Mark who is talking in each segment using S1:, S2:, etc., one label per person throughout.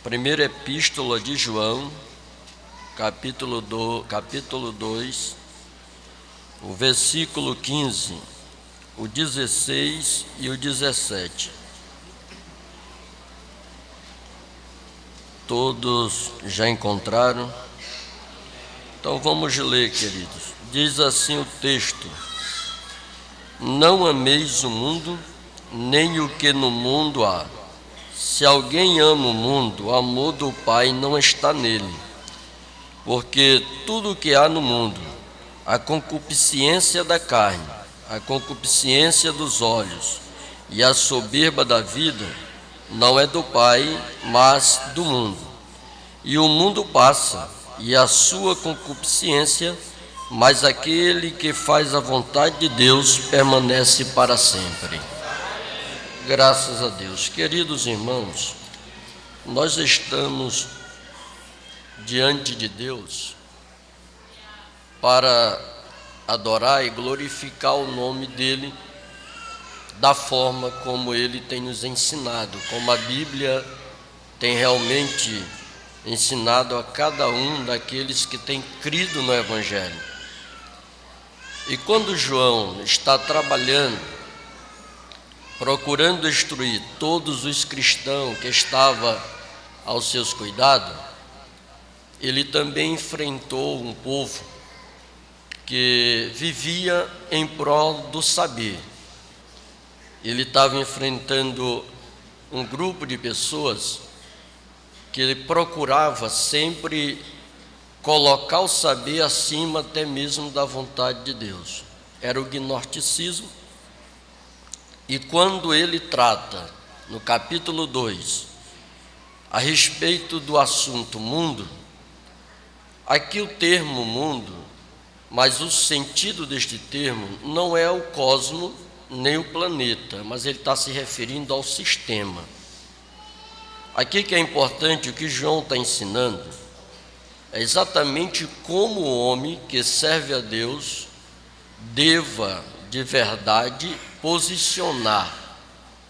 S1: Primeira Epístola de João, capítulo 2, o versículo 15, o 16 e o 17. Todos já encontraram? Então vamos ler, queridos. Diz assim o texto: Não ameis o mundo, nem o que no mundo há. Se alguém ama o mundo, o amor do Pai não está nele. Porque tudo o que há no mundo, a concupiscência da carne, a concupiscência dos olhos e a soberba da vida, não é do Pai, mas do mundo. E o mundo passa, e a sua concupiscência, mas aquele que faz a vontade de Deus permanece para sempre. Graças a Deus. Queridos irmãos, nós estamos diante de Deus para adorar e glorificar o nome dEle da forma como Ele tem nos ensinado, como a Bíblia tem realmente ensinado a cada um daqueles que têm crido no Evangelho. E quando João está trabalhando, procurando instruir todos os cristãos que estavam aos seus cuidados, ele também enfrentou um povo que vivia em prol do saber. Ele estava enfrentando um grupo de pessoas que ele procurava sempre colocar o saber acima até mesmo da vontade de Deus. Era o gnosticismo. E quando ele trata, no capítulo 2, a respeito do assunto mundo, aqui o termo mundo, mas o sentido deste termo não é o cosmo nem o planeta, mas ele está se referindo ao sistema. Aqui que é importante, o que João está ensinando, é exatamente como o homem que serve a Deus deva, de verdade, posicionar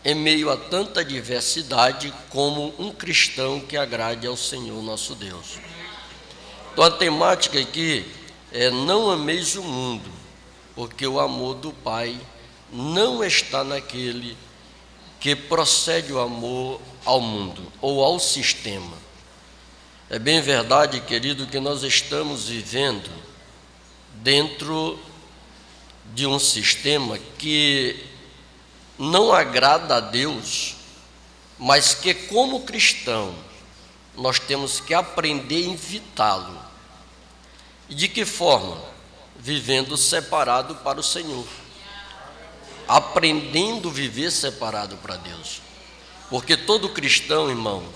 S1: em meio a tanta diversidade como um cristão que agrade ao Senhor nosso Deus. Então a temática aqui é: não ameis o mundo, porque o amor do Pai não está naquele que procede o amor ao mundo ou ao sistema. É bem verdade, querido, que nós estamos vivendo dentro de um sistema que não agrada a Deus, mas que, como cristão, nós temos que aprender a evitá-lo. E de que forma? Vivendo separado para o Senhor, aprendendo a viver separado para Deus. Porque todo cristão, irmãos,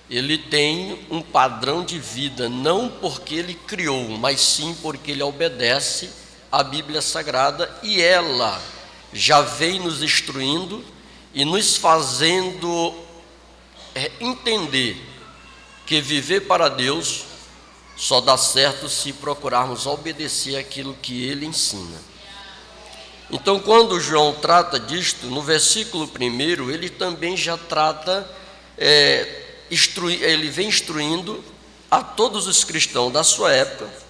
S1: ele tem um padrão de vida, não porque ele criou, mas sim porque ele obedece a Bíblia Sagrada, e ela já vem nos instruindo e nos fazendo entender que viver para Deus só dá certo se procurarmos obedecer aquilo que Ele ensina. Então, quando João trata disto, no versículo 1, ele também já trata, ele vem instruindo a todos os cristãos da sua época.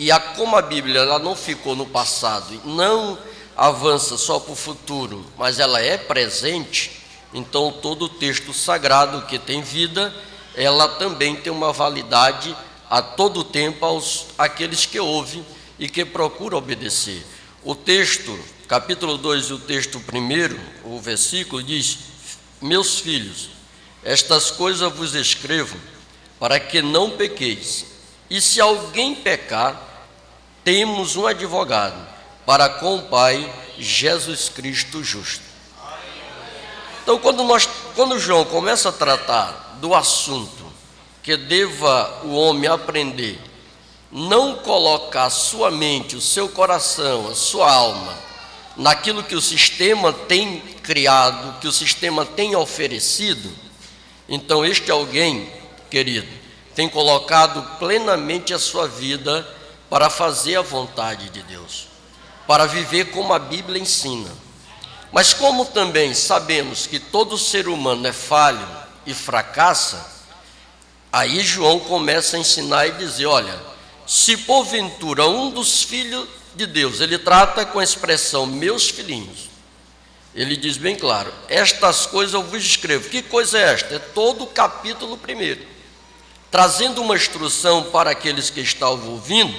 S1: E como a Bíblia ela não ficou no passado, não avança só para o futuro, mas ela é presente, então todo o texto sagrado que tem vida, ela também tem uma validade a todo tempo àqueles que ouvem e que procuram obedecer. O texto, capítulo 2, o texto 1, o versículo diz: Meus filhos, estas coisas vos escrevo para que não pequeis. E se alguém pecar, temos um advogado para com o Pai, Jesus Cristo justo. Então, quando João começa a tratar do assunto que deva o homem aprender, não colocar sua mente, o seu coração, a sua alma, naquilo que o sistema tem criado, que o sistema tem oferecido, então este alguém, querido, tem colocado plenamente a sua vida para fazer a vontade de Deus, para viver como a Bíblia ensina. Mas como também sabemos que todo ser humano é falho e fracassa, Aí João começa a ensinar e dizer: olha, se porventura um dos filhos de Deus, ele trata com a expressão meus filhinhos, ele diz bem claro: estas coisas eu vos escrevo. Que coisa é esta? É todo o capítulo 1, trazendo uma instrução para aqueles que estavam ouvindo,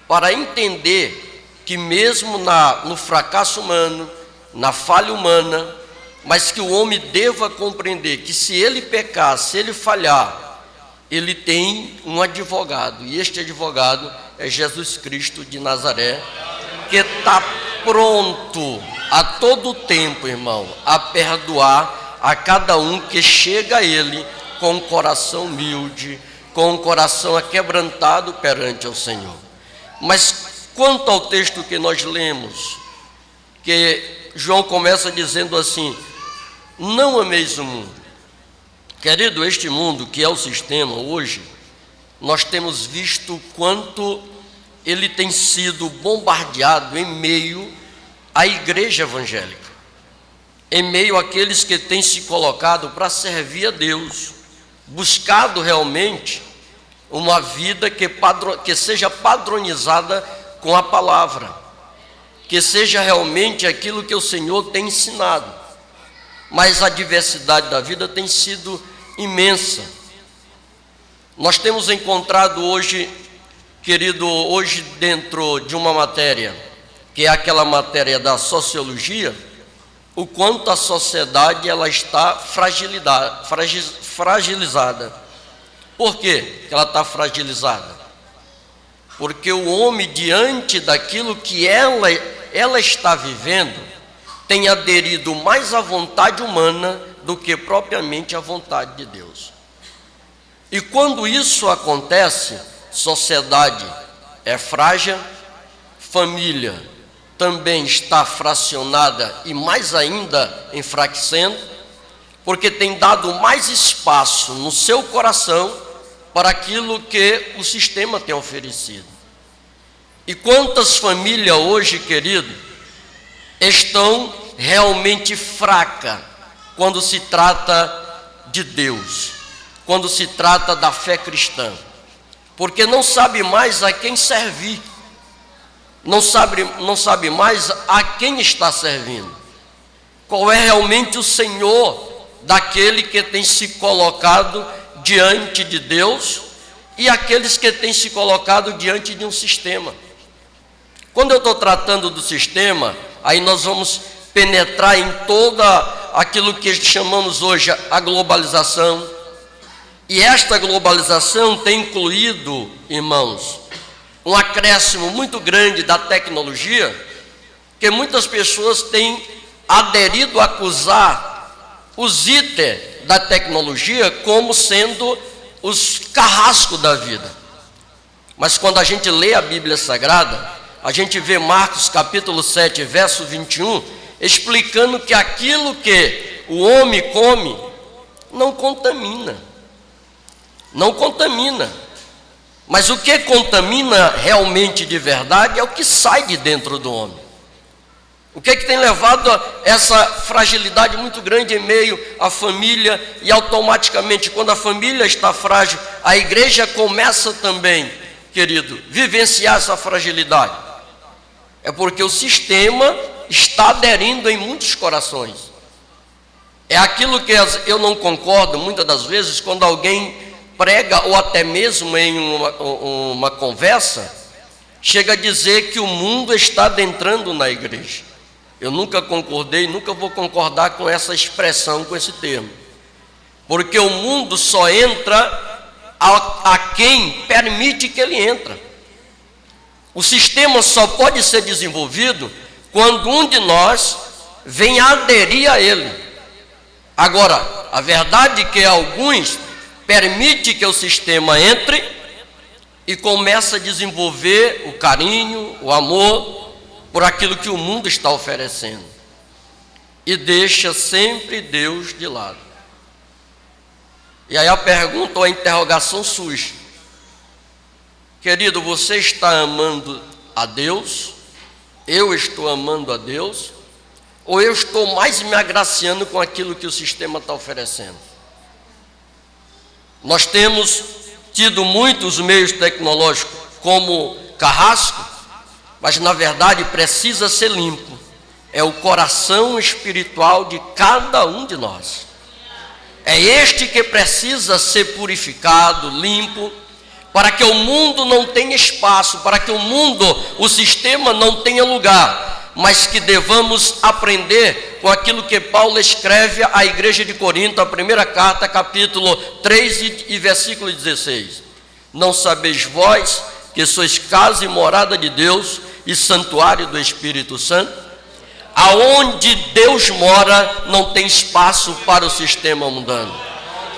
S1: para entender que mesmo no fracasso humano, na falha humana, mas que o homem deva compreender que se ele pecar, se ele falhar, ele tem um advogado, e este advogado é Jesus Cristo de Nazaré, que está pronto a todo tempo, irmão, a perdoar a cada um que chega a ele com o coração humilde, com o coração aquebrantado perante o Senhor. Mas quanto ao texto que nós lemos, que João começa dizendo assim: não ameis o mundo. Querido, este mundo que é o sistema hoje, nós temos visto quanto ele tem sido bombardeado em meio à igreja evangélica, em meio àqueles que têm se colocado para servir a Deus, buscado realmente uma vida que seja padronizada com a palavra, que seja realmente aquilo que o Senhor tem ensinado. Mas a diversidade da vida tem sido imensa. Nós temos encontrado hoje, querido, hoje dentro de uma matéria, que é aquela matéria da sociologia, o quanto a sociedade ela está fragilizada. Por quê que ela está fragilizada? Porque o homem, diante daquilo que ela está vivendo, tem aderido mais à vontade humana do que propriamente à vontade de Deus. E quando isso acontece, sociedade é frágil, família também está fracionada e mais ainda enfraquecendo, porque tem dado mais espaço no seu coração para aquilo que o sistema tem oferecido. E quantas famílias hoje, querido, estão realmente fracas quando se trata de Deus, quando se trata da fé cristã, porque não sabe mais a quem servir, não sabe mais a quem está servindo, qual é realmente o Senhor daquele que tem se colocado diante de Deus e aqueles que têm se colocado diante de um sistema. Quando eu estou tratando do sistema, aí nós vamos penetrar em toda aquilo que chamamos hoje a globalização. E esta globalização tem incluído, irmãos, um acréscimo muito grande da tecnologia, que muitas pessoas têm aderido a acusar os itens da tecnologia como sendo os carrascos da vida. Mas quando a gente lê a Bíblia Sagrada, a gente vê Marcos capítulo 7, verso 21, explicando que aquilo que o homem come não contamina. Não contamina. Mas o que contamina realmente de verdade é o que sai de dentro do homem. O que é que tem levado a essa fragilidade muito grande em meio à família, e automaticamente, quando a família está frágil, a igreja começa também, querido, vivenciar essa fragilidade. É porque o sistema está aderindo em muitos corações. É aquilo que eu não concordo muitas das vezes quando alguém prega, ou até mesmo em uma conversa, chega a dizer que o mundo está adentrando na igreja. Eu nunca concordei, nunca vou concordar com essa expressão, com esse termo. Porque o mundo só entra a quem permite que ele entre. O sistema só pode ser desenvolvido quando um de nós vem aderir a ele. Agora, a verdade é que alguns permite que o sistema entre e começa a desenvolver o carinho, o amor por aquilo que o mundo está oferecendo, e deixa sempre Deus de lado. E aí a pergunta ou a interrogação surge: querido, você está amando a Deus? Eu estou amando a Deus? Ou eu estou mais me agraciando com aquilo que o sistema está oferecendo? Nós temos tido muitos meios tecnológicos como carrasco, mas na verdade precisa ser limpo. É o coração espiritual de cada um de nós. É este que precisa ser purificado, limpo, para que o mundo não tenha espaço, para que o mundo, o sistema não tenha lugar, mas que devamos aprender com aquilo que Paulo escreve à igreja de Corinto, a primeira carta, capítulo 3 e versículo 16. Não sabeis vós que sois casa e morada de Deus e santuário do Espírito Santo? Aonde Deus mora, não tem espaço para o sistema mundano.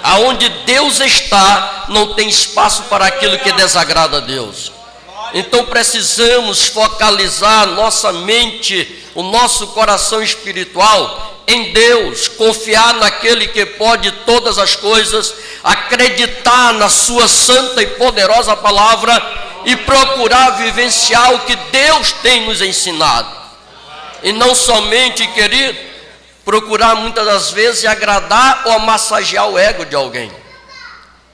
S1: Aonde Deus está, não tem espaço para aquilo que desagrada a Deus. Então precisamos focalizar nossa mente, o nosso coração espiritual em Deus, confiar naquele que pode todas as coisas, acreditar na sua santa e poderosa palavra e procurar vivenciar o que Deus tem nos ensinado. E não somente, querido, procurar muitas das vezes agradar ou massagear o ego de alguém.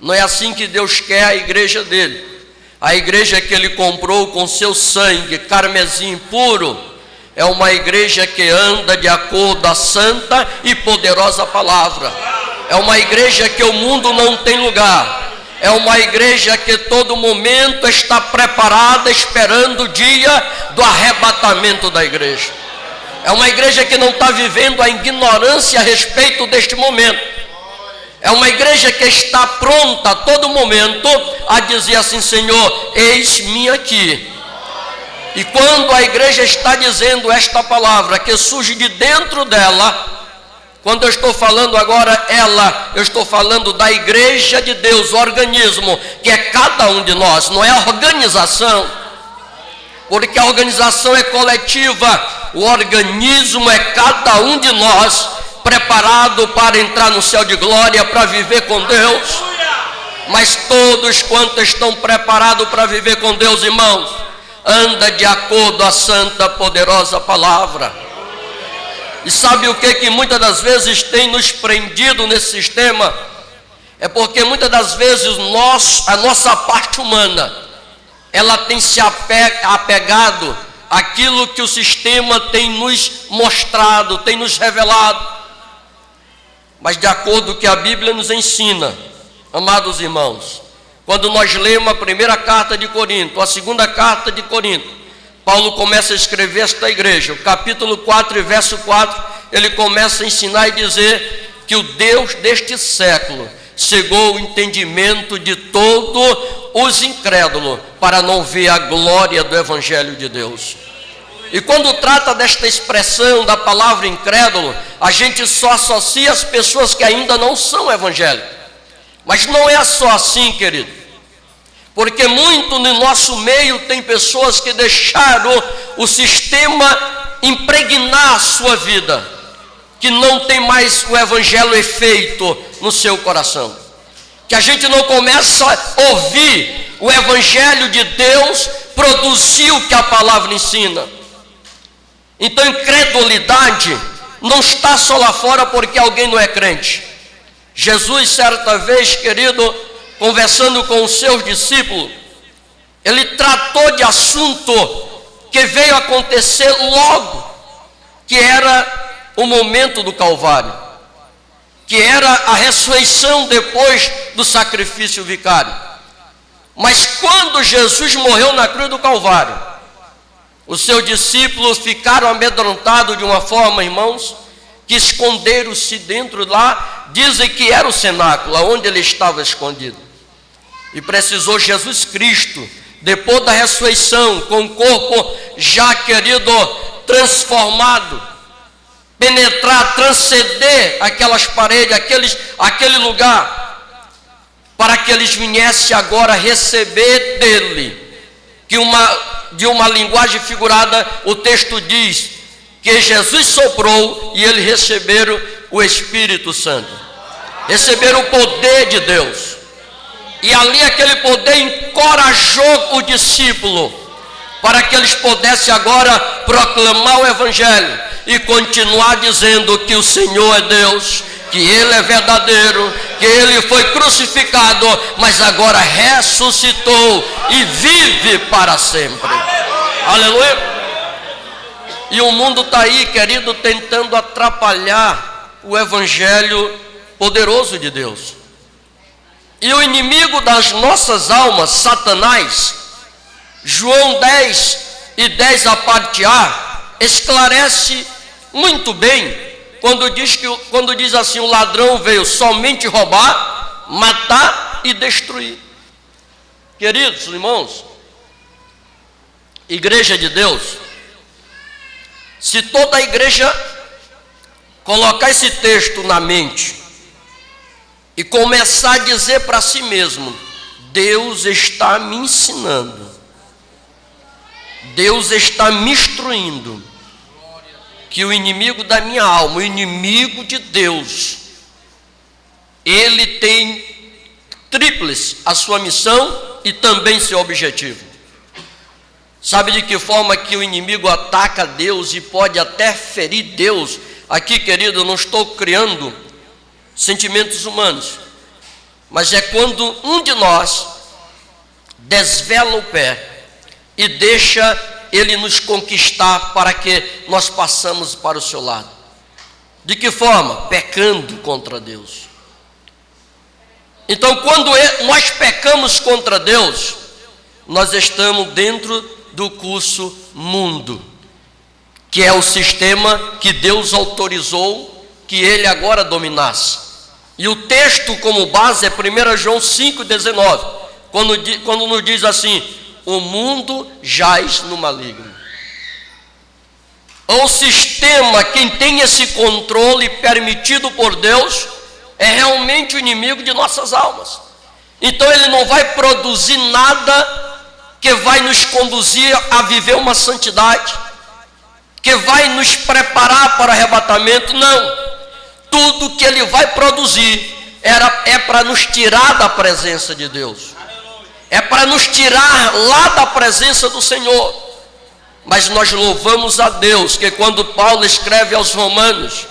S1: Não é assim que Deus quer a igreja dele. A igreja que ele comprou com seu sangue carmesim puro é uma igreja que anda de acordo à santa e poderosa palavra. É uma igreja que o mundo não tem lugar. É uma igreja que todo momento está preparada, esperando o dia do arrebatamento da igreja. É uma igreja que não está vivendo a ignorância a respeito deste momento. É uma igreja que está pronta a todo momento a dizer assim: Senhor, eis-me aqui. E quando a igreja está dizendo esta palavra que surge de dentro dela, quando eu estou falando agora eu estou falando da igreja de Deus, o organismo, que é cada um de nós, não é a organização, porque a organização é coletiva. O organismo é cada um de nós, preparado para entrar no céu de glória, para viver com Deus. Mas todos quantos estão preparados para viver com Deus, irmãos, anda de acordo à santa, poderosa palavra. E sabe o que muitas das vezes tem nos prendido nesse sistema? É porque muitas das vezes a nossa parte humana, ela tem se apegado àquilo que o sistema tem nos mostrado, tem nos revelado. Mas de acordo com o que a Bíblia nos ensina, amados irmãos, quando nós lemos a primeira carta de Corinto, a segunda carta de Corinto, Paulo começa a escrever esta igreja, o capítulo 4 e verso 4, ele começa a ensinar e dizer que o Deus deste século cegou o entendimento de todos os incrédulos, para não ver a glória do Evangelho de Deus. E quando trata desta expressão da palavra incrédulo, a gente só associa as pessoas que ainda não são evangélicas. Mas não é só assim, querido. Porque muito no nosso meio tem pessoas que deixaram o sistema impregnar a sua vida, que não tem mais o evangelho efeito no seu coração. Que a gente não começa a ouvir o evangelho de Deus produzir o que a palavra ensina. Então, incredulidade não está só lá fora porque alguém não é crente. Jesus, certa vez, querido, conversando com os seus discípulos, ele tratou de assunto que veio acontecer logo, que era o momento do Calvário, que era a ressurreição depois do sacrifício vicário. Mas quando Jesus morreu na cruz do Calvário, os seus discípulos ficaram amedrontados de uma forma, irmãos, que esconderam-se dentro lá, dizem que era o cenáculo, onde ele estava escondido. E precisou Jesus Cristo, depois da ressurreição, com o corpo já, querido, transformado, penetrar, transcender aquelas paredes, aquele lugar, para que eles viessem agora receber dele, que de uma linguagem figurada, o texto diz que Jesus soprou e eles receberam o Espírito Santo, receberam o poder de Deus. E ali aquele poder encorajou o discípulo para que eles pudessem agora proclamar o Evangelho e continuar dizendo que o Senhor é Deus, que Ele é verdadeiro, que Ele foi crucificado, mas agora ressuscitou e vive para sempre. Aleluia! E o mundo está aí, querido, tentando atrapalhar o evangelho poderoso de Deus. E o inimigo das nossas almas, Satanás, João 10:10 a parte A, esclarece muito bem quando diz assim: o ladrão veio somente roubar, matar e destruir. Queridos irmãos, igreja de Deus, se toda a igreja colocar esse texto na mente e começar a dizer para si mesmo: Deus está me ensinando, Deus está me instruindo, que o inimigo da minha alma, o inimigo de Deus, ele tem tríplice a sua missão e também seu objetivo. Sabe de que forma que o inimigo ataca Deus e pode até ferir Deus? Aqui, querido, eu não estou criando sentimentos humanos, mas é quando um de nós desvela o pé e deixa ele nos conquistar para que nós passamos para o seu lado. De que forma? Pecando contra Deus. Então, quando nós pecamos contra Deus, nós estamos dentro do curso mundo, que é o sistema que Deus autorizou que ele agora dominasse. E o texto como base é 1 João 5,19, quando nos diz assim: o mundo jaz no maligno. O sistema, quem tem esse controle permitido por Deus, é realmente o inimigo de nossas almas. Então ele não vai produzir nada que vai nos conduzir a viver uma santidade, que vai nos preparar para o arrebatamento. Não. Tudo que ele vai produzir é para nos tirar da presença de Deus, é para nos tirar lá da presença do Senhor. Mas nós louvamos a Deus que quando Paulo escreve aos Romanos,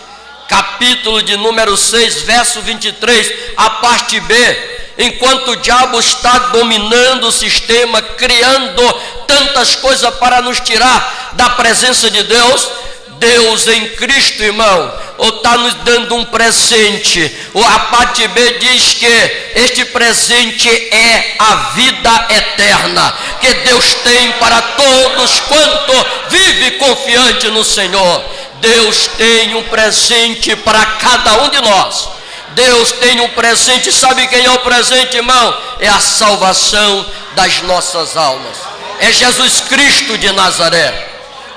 S1: capítulo de número 6, verso 23, a parte B, enquanto o diabo está dominando o sistema, criando tantas coisas para nos tirar da presença de Deus, Deus em Cristo, irmão, está nos dando um presente. A parte B diz que este presente é a vida eterna, que Deus tem para todos quanto vive confiante no Senhor. Deus tem um presente para cada um de nós. Deus tem um presente. Sabe quem é o presente, irmão? É a salvação das nossas almas. É Jesus Cristo de Nazaré.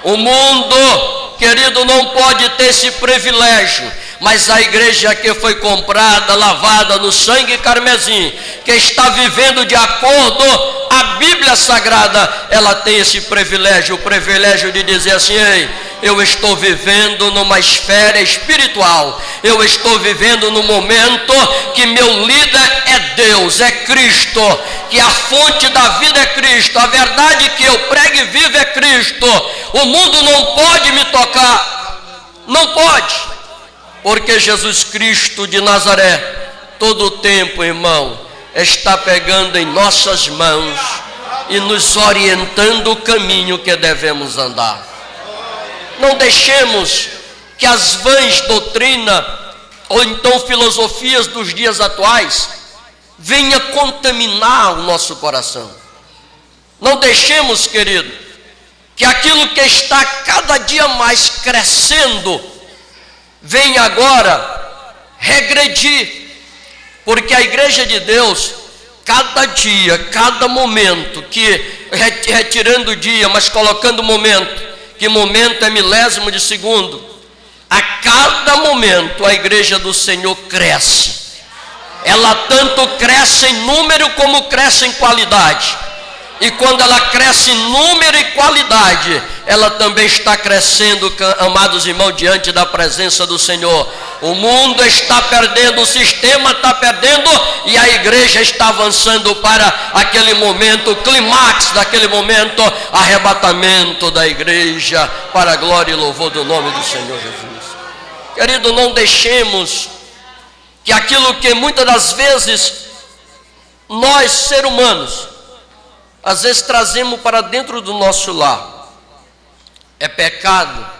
S1: O mundo, querido, não pode ter esse privilégio, mas a igreja que foi comprada, lavada no sangue carmesim, que está vivendo de acordo a Bíblia Sagrada, ela tem esse privilégio, o privilégio de dizer assim: ei, eu estou vivendo numa esfera espiritual, eu estou vivendo no momento que meu líder é Deus, é Cristo, que a fonte da vida é Cristo, a verdade que eu prego e vivo é Cristo. O mundo não pode me tocar, não pode, porque Jesus Cristo de Nazaré, todo o tempo, irmão, está pegando em nossas mãos e nos orientando o caminho que devemos andar. Não deixemos que as vãs doutrinas ou então filosofias dos dias atuais venha contaminar o nosso coração. Não deixemos, querido, que aquilo que está cada dia mais crescendo venha agora regredir, porque a igreja de Deus, cada dia, cada momento, que retirando o dia, mas colocando o momento, que momento é milésimo de segundo, a cada momento a igreja do Senhor cresce. Ela tanto cresce em número como cresce em qualidade. E quando ela cresce em número e qualidade, ela também está crescendo, amados irmãos, diante da presença do Senhor. O mundo está perdendo, o sistema está perdendo, e a igreja está avançando para aquele momento, o clímax daquele momento, arrebatamento da igreja, para a glória e louvor do nome do Senhor Jesus. Querido, não deixemos que aquilo que muitas das vezes nós, seres humanos, às vezes trazemos para dentro do nosso lar, é pecado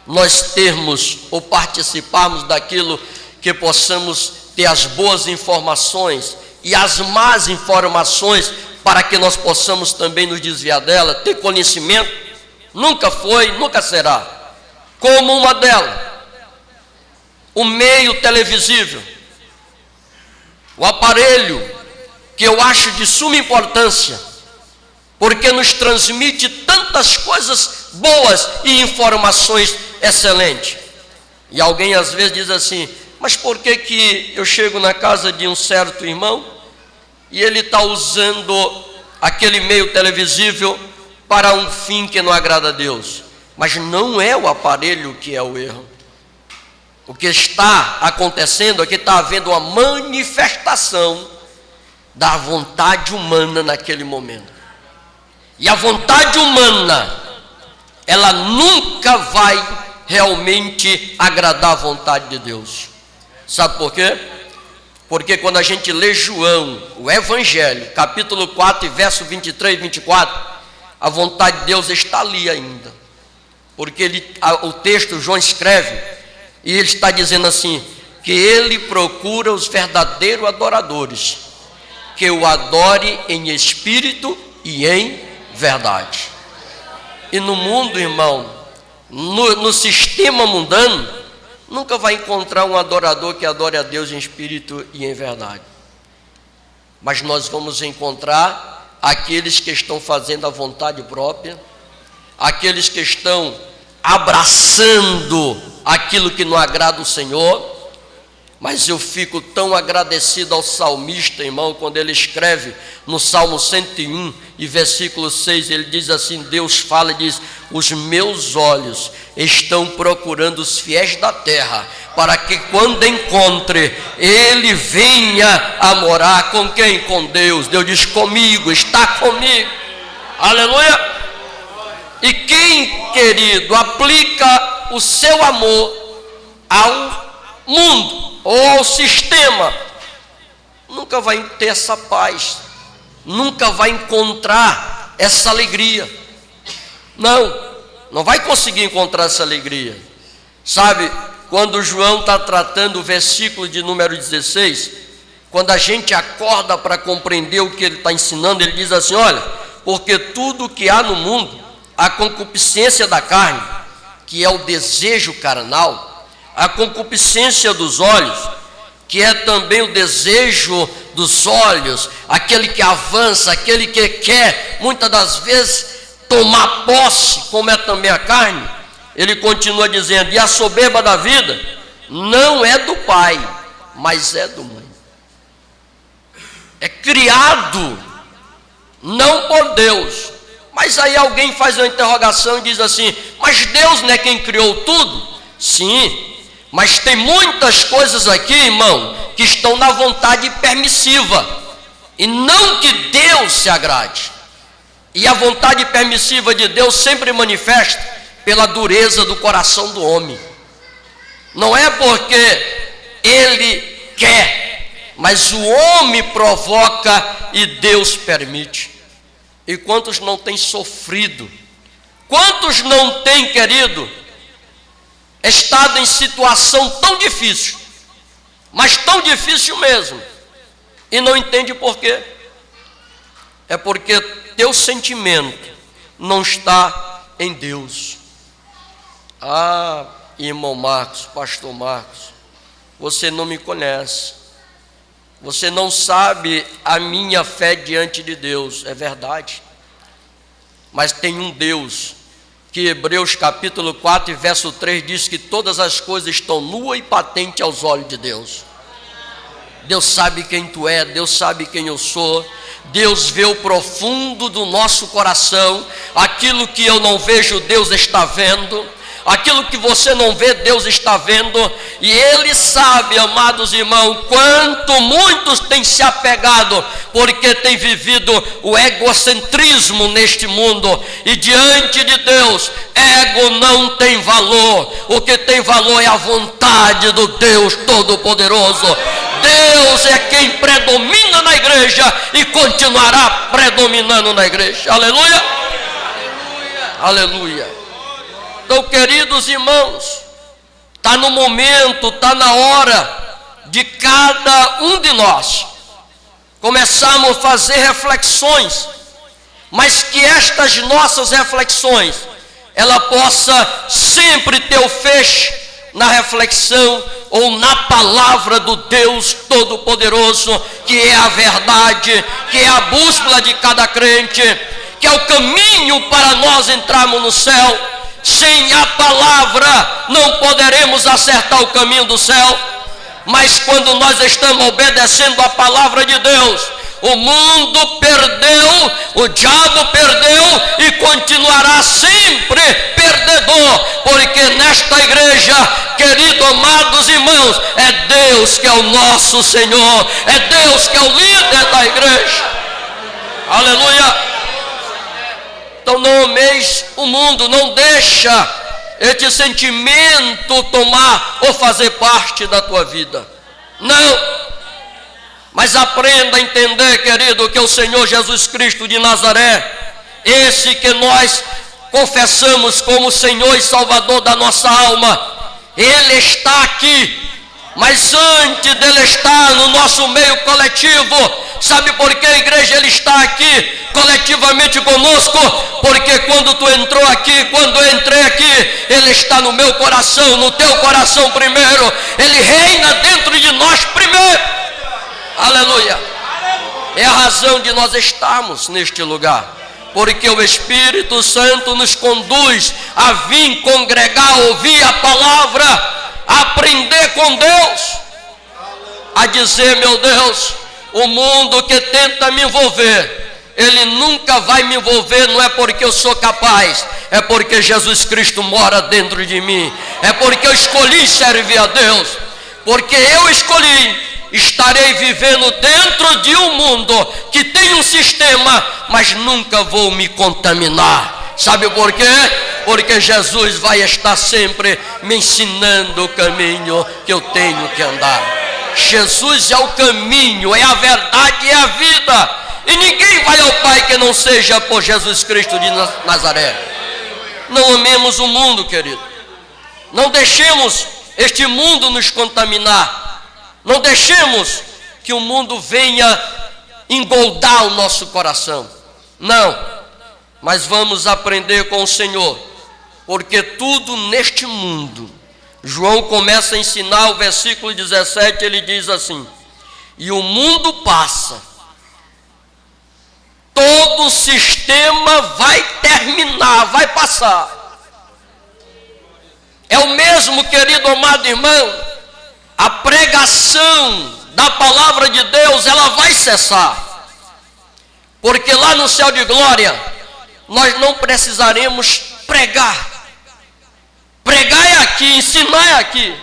S1: nós termos ou participarmos daquilo que possamos ter as boas informações e as más informações para que nós possamos também nos desviar dela. Ter conhecimento nunca foi, nunca será. Como uma delas, o meio televisível, o aparelho que eu acho de suma importância, porque nos transmite tantas coisas boas e informações excelentes. E alguém às vezes diz assim: mas por que eu chego na casa de um certo irmão e ele está usando aquele meio televisível para um fim que não agrada a Deus? Mas não é o aparelho que é o erro. O que está acontecendo é que está havendo uma manifestação da vontade humana naquele momento. E a vontade humana, ela nunca vai realmente agradar a vontade de Deus. Sabe por quê? Porque quando a gente lê João, o Evangelho, capítulo 4, verso 23 e 24, a vontade de Deus está ali ainda. Porque o texto, João escreve, e ele está dizendo assim, que ele procura os verdadeiros adoradores, que o adore em espírito e em verdade. E no mundo, irmão, no sistema mundano, nunca vai encontrar um adorador que adore a Deus em espírito e em verdade. Mas nós vamos encontrar aqueles que estão fazendo a vontade própria, aqueles que estão abraçando aquilo que não agrada o Senhor. Mas eu fico tão agradecido ao salmista, irmão, quando ele escreve no Salmo 101 e versículo 6, ele diz assim, Deus fala e diz: os meus olhos estão procurando os fiéis da terra, para que quando encontre, ele venha a morar com quem? Com Deus. Deus diz: comigo, está comigo. Aleluia! E quem, querido, aplica o seu amor ao mundo ou ao sistema, nunca vai ter essa paz, nunca vai encontrar essa alegria. Não vai conseguir encontrar essa alegria. Sabe, quando João está tratando o versículo de número 16, quando a gente acorda para compreender o que ele está ensinando, ele diz assim: olha, porque tudo que há no mundo, a concupiscência da carne, que é o desejo carnal, a concupiscência dos olhos, que é também o desejo dos olhos, aquele que avança, aquele que quer, muitas das vezes, tomar posse, como é também a carne. Ele continua dizendo: e a soberba da vida não é do Pai, mas é do mundo. É criado, não por Deus. Mas aí alguém faz uma interrogação e diz assim: mas Deus não é quem criou tudo? Sim, mas tem muitas coisas aqui, irmão, que estão na vontade permissiva, e não que Deus se agrade. E a vontade permissiva de Deus sempre manifesta pela dureza do coração do homem. Não é porque ele quer, mas o homem provoca e Deus permite. E quantos não têm sofrido? Quantos não têm, querido, estado em situação tão difícil, mas tão difícil mesmo, e não entende por quê? É porque teu sentimento não está em Deus. Ah, irmão Marcos, pastor Marcos, você não me conhece, você não sabe a minha fé diante de Deus. É verdade, mas tem um Deus que Hebreus capítulo 4 e verso 3 diz que todas as coisas estão nuas e patentes aos olhos de Deus. Deus sabe quem tu é, Deus sabe quem eu sou. Deus vê o profundo do nosso coração. Aquilo que eu não vejo, Deus está vendo. Aquilo que você não vê, Deus está vendo. E Ele sabe, amados irmãos, quanto muitos têm se apegado, porque têm vivido o egocentrismo neste mundo. E diante de Deus, ego não tem valor. O que tem valor é a vontade do Deus Todo-Poderoso. Deus é quem predomina na igreja e continuará predominando na igreja. Aleluia! Aleluia! Então, queridos irmãos, está no momento, está na hora de cada um de nós começarmos a fazer reflexões, mas que estas nossas reflexões, ela possa sempre ter o feixe na reflexão ou na palavra do Deus Todo-Poderoso, que é a verdade, que é a bússola de cada crente, que é o caminho para nós entrarmos no céu. Sem a palavra não poderemos acertar o caminho do céu, mas quando nós estamos obedecendo a palavra de Deus, o mundo perdeu, o diabo perdeu e continuará sempre perdedor, porque nesta igreja, queridos amados irmãos, é Deus que é o nosso Senhor, é Deus que é o líder da igreja. Aleluia! Então não ameis o mundo, não deixa este sentimento tomar ou fazer parte da tua vida. Não. Mas aprenda a entender, querido, que o Senhor Jesus Cristo de Nazaré, esse que nós confessamos como Senhor e Salvador da nossa alma, Ele está aqui. Mas antes dele estar no nosso meio coletivo, sabe por que, igreja, ele está aqui coletivamente conosco? Porque quando tu entrou aqui, quando eu entrei aqui, ele está no meu coração, no teu coração primeiro. Ele reina dentro de nós primeiro. Aleluia! É a razão de nós estarmos neste lugar, porque o Espírito Santo nos conduz a vir congregar, ouvir a palavra, aprender com Deus, a dizer: meu Deus, o mundo que tenta me envolver, ele nunca vai me envolver, não é porque eu sou capaz, é porque Jesus Cristo mora dentro de mim, é porque eu escolhi servir a Deus, porque eu escolhi. Estarei vivendo dentro de um mundo que tem um sistema, mas nunca vou me contaminar. Sabe por quê? Porque Jesus vai estar sempre me ensinando o caminho que eu tenho que andar. Jesus é o caminho, é a verdade e é a vida. E ninguém vai ao Pai que não seja por Jesus Cristo de Nazaré. Não amemos o mundo, querido. Não deixemos este mundo nos contaminar. Não deixemos que o mundo venha engoldar o nosso coração. Não. Mas vamos aprender com o Senhor, porque tudo neste mundo, João começa a ensinar, o versículo 17, ele diz assim: e o mundo passa, todo o sistema vai terminar, vai passar. É o mesmo, querido amado irmão, a pregação da palavra de Deus, ela vai cessar, porque lá no céu de glória, nós não precisaremos pregar. Pregar é aqui, ensinar é aqui.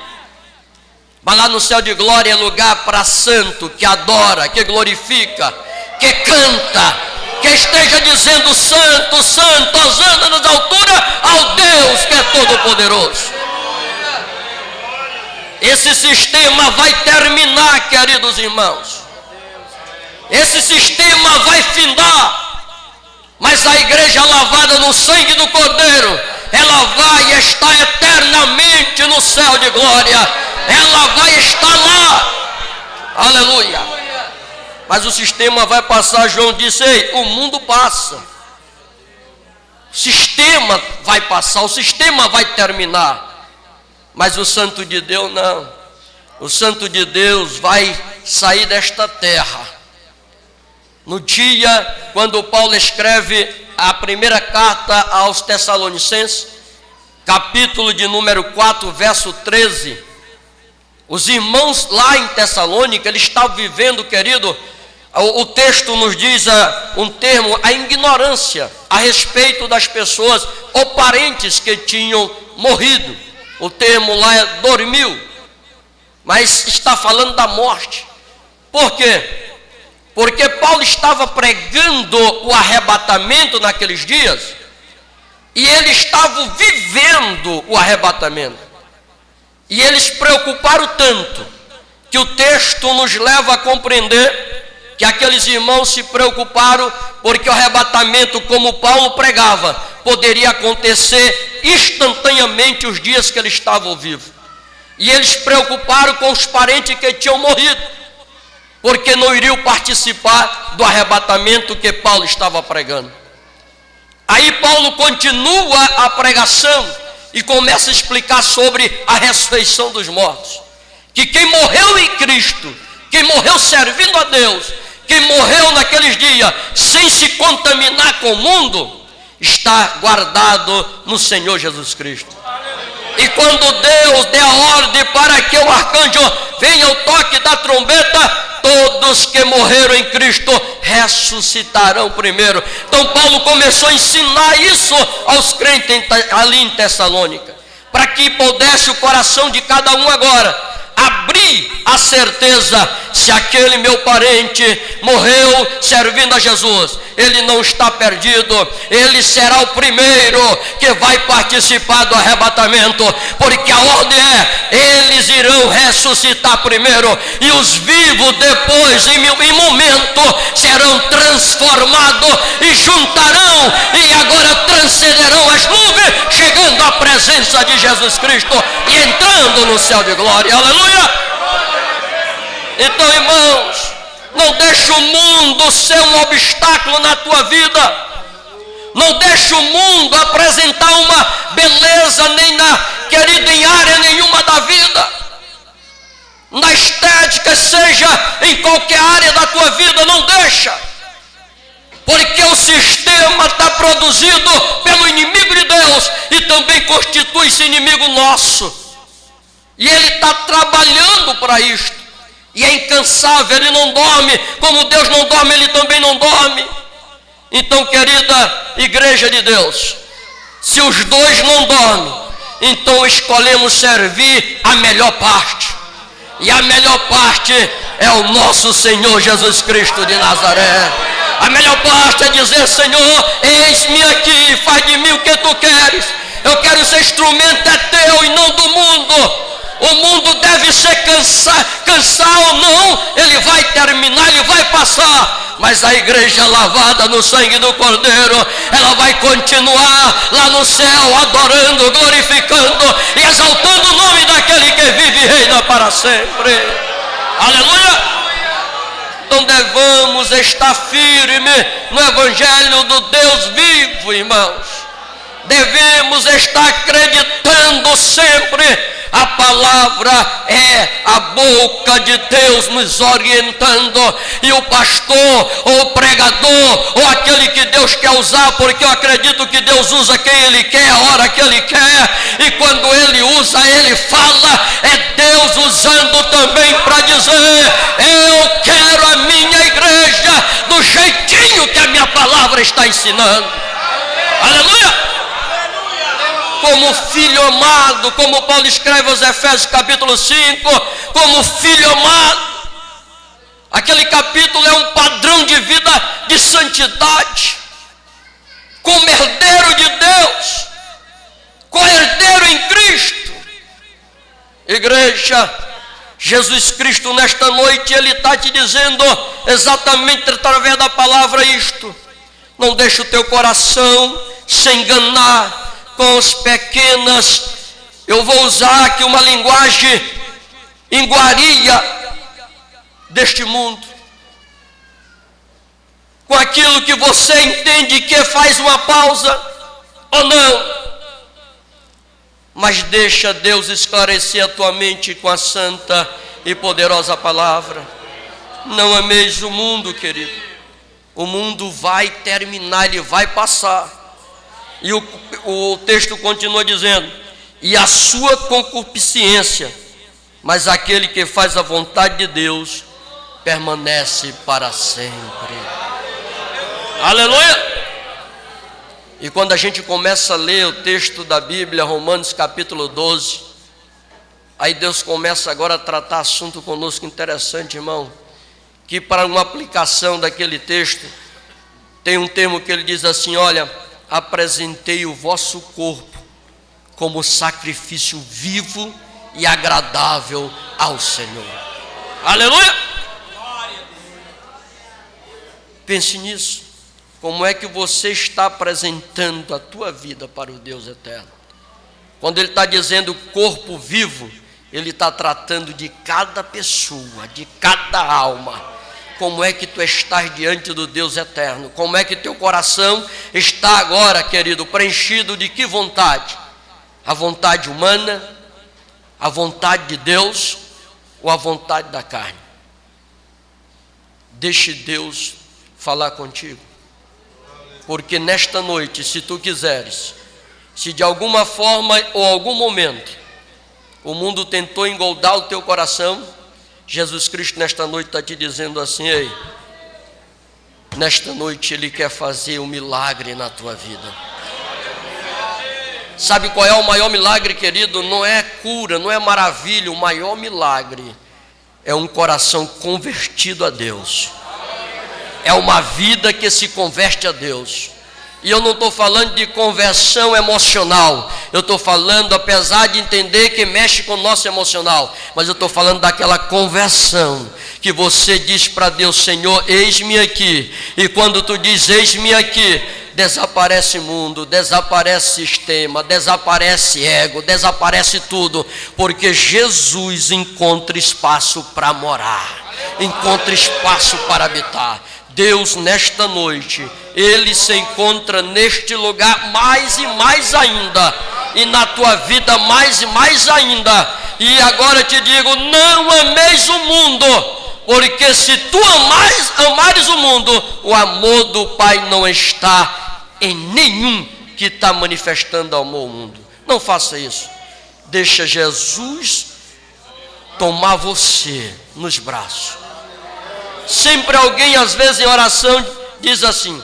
S1: Mas lá no céu de glória é lugar para santo, que adora, que glorifica, que canta, que esteja dizendo: santo, santo, hosana nas alturas ao Deus que é todo poderoso. Esse sistema vai terminar, queridos irmãos. Esse sistema vai findar. Mas a igreja lavada no sangue do Cordeiro, ela vai estar eternamente no céu de glória. Ela vai estar lá. Aleluia. Mas o sistema vai passar. João disse: ei, o mundo passa. O sistema vai passar, o sistema vai terminar. Mas o santo de Deus não. O santo de Deus vai sair desta terra. No dia quando Paulo escreve a primeira carta aos Tessalonicenses, capítulo de número 4, verso 13, os irmãos lá em Tessalônica, eles estavam vivendo, querido, o texto nos diz um termo, a ignorância a respeito das pessoas ou parentes que tinham morrido. O termo lá é dormiu, mas está falando da morte. Por quê? Porque Paulo estava pregando o arrebatamento naqueles dias, e eles estavam vivendo o arrebatamento. E eles se preocuparam tanto que o texto nos leva a compreender que aqueles irmãos se preocuparam porque o arrebatamento, como Paulo pregava, poderia acontecer instantaneamente os dias que eles estavam vivos. E eles se preocuparam com os parentes que tinham morrido, porque não iriam participar do arrebatamento que Paulo estava pregando. Aí Paulo continua a pregação e começa a explicar sobre a ressurreição dos mortos. Que quem morreu em Cristo, quem morreu servindo a Deus, quem morreu naqueles dias sem se contaminar com o mundo, está guardado no Senhor Jesus Cristo. E quando Deus der a ordem para que o arcanjo venha ao toque da trombeta, todos que morreram em Cristo ressuscitarão primeiro. Então Paulo começou a ensinar isso aos crentes ali em Tessalônica, para que pudesse o coração de cada um agora abrir a certeza: se aquele meu parente morreu servindo a Jesus, ele não está perdido, ele será o primeiro que vai participar do arrebatamento, porque a ordem é: eles irão ressuscitar primeiro, e os vivos depois, em momento, serão transformados e juntarão, e agora transcenderão as nuvens, chegando à presença de Jesus Cristo e entrando no céu de glória. Aleluia! Então, irmãos, não deixe o mundo ser um obstáculo na tua vida. Não deixe o mundo apresentar uma beleza nem em área nenhuma da vida. Na estética, seja em qualquer área da tua vida, não deixa. Porque o sistema está produzido pelo inimigo de Deus e também constitui-se inimigo nosso. E ele está trabalhando para isto. E é incansável, ele não dorme. Como Deus não dorme, ele também não dorme. Então, querida igreja de Deus, se os dois não dormem, então escolhemos servir a melhor parte. E a melhor parte é o nosso Senhor Jesus Cristo de Nazaré. A melhor parte é dizer: Senhor, eis-me aqui, faz de mim o que tu queres. Eu quero ser instrumento, é teu e não do mundo. O mundo deve ser cansar ou não, ele vai terminar, ele vai passar. Mas a igreja lavada no sangue do Cordeiro, ela vai continuar lá no céu, adorando, glorificando e exaltando o nome daquele que vive e reina para sempre. Aleluia! Então devemos estar firmes no Evangelho do Deus vivo, irmãos. Devemos estar acreditando sempre. A palavra é a boca de Deus nos orientando, e o pastor, ou o pregador, ou aquele que Deus quer usar, porque eu acredito que Deus usa quem Ele quer, a hora que Ele quer, e quando Ele usa, Ele fala, é Deus usando também para dizer: eu quero a minha igreja do jeitinho que a minha palavra está ensinando. Aleluia! Como filho amado, como Paulo escreve aos Efésios capítulo 5, como filho amado. Aquele capítulo é um padrão de vida de santidade, como herdeiro de Deus, co-herdeiro em Cristo. Igreja, Jesus Cristo nesta noite, Ele está te dizendo exatamente através da palavra isto: não deixe o teu coração se enganar com as pequenas, eu vou usar aqui uma linguagem iguaria deste mundo, com aquilo que você entende que faz uma pausa ou não, mas deixa Deus esclarecer a tua mente com a santa e poderosa palavra. Não ameis o mundo, querido. O mundo vai terminar, ele vai passar. E o texto continua dizendo: e a sua concupiscência, mas aquele que faz a vontade de Deus permanece para sempre. Aleluia! E quando a gente começa a ler o texto da Bíblia, Romanos capítulo 12, aí Deus começa agora a tratar assunto conosco interessante, irmão, que para uma aplicação daquele texto, tem um termo que ele diz assim: olha, apresentei o vosso corpo como sacrifício vivo e agradável ao Senhor. Aleluia! Pense nisso. Como é que você está apresentando a tua vida para o Deus eterno? Quando ele está dizendo corpo vivo, ele está tratando de cada pessoa, de cada alma. Como é que tu estás diante do Deus eterno? Como é que teu coração está agora, querido, preenchido de que vontade? A vontade humana, a vontade de Deus ou a vontade da carne? Deixe Deus falar contigo. Porque nesta noite, se tu quiseres, se de alguma forma ou algum momento o mundo tentou engoldar o teu coração, Jesus Cristo nesta noite está te dizendo assim: ei, nesta noite Ele quer fazer um milagre na tua vida. Sabe qual é o maior milagre, querido? Não é cura, não é maravilha. O maior milagre é um coração convertido a Deus. É uma vida que se converte a Deus. E eu não estou falando de conversão emocional. Eu estou falando, apesar de entender que mexe com o nosso emocional, mas eu estou falando daquela conversão que você diz para Deus: Senhor, eis-me aqui. E quando tu diz eis-me aqui, desaparece mundo, desaparece sistema, desaparece ego, desaparece tudo, porque Jesus encontra espaço para morar, encontra espaço para habitar. Deus, nesta noite, Ele se encontra neste lugar mais e mais ainda, e na tua vida mais e mais ainda. E agora te digo: não ameis o mundo, porque se tu amares o mundo, o amor do Pai não está em nenhum que está manifestando amor ao mundo. Não faça isso. Deixa Jesus tomar você nos braços. Sempre alguém, às vezes em oração, diz assim.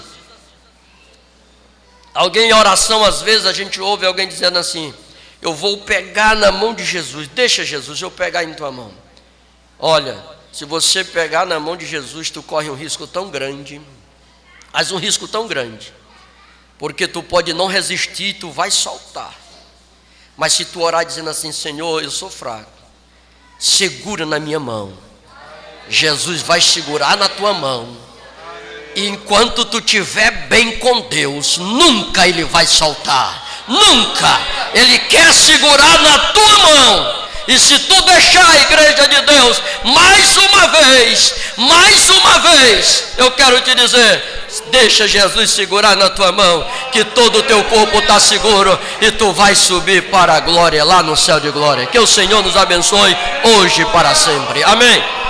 S1: Alguém em oração, às vezes a gente ouve alguém dizendo assim: eu vou pegar na mão de Jesus. Deixa Jesus eu pegar em tua mão. Olha, se você pegar na mão de Jesus, tu corre um risco tão grande, mas um risco tão grande, porque tu pode não resistir e tu vai soltar. Mas se tu orar dizendo assim: Senhor, eu sou fraco, segura na minha mão, Jesus vai segurar na tua mão. E enquanto tu estiver bem com Deus, nunca Ele vai soltar. Nunca. Ele quer segurar na tua mão. E se tu deixar a igreja de Deus mais uma vez, eu quero te dizer: deixa Jesus segurar na tua mão, que todo o teu corpo está seguro, e tu vai subir para a glória, lá no céu de glória. Que o Senhor nos abençoe hoje e para sempre. Amém.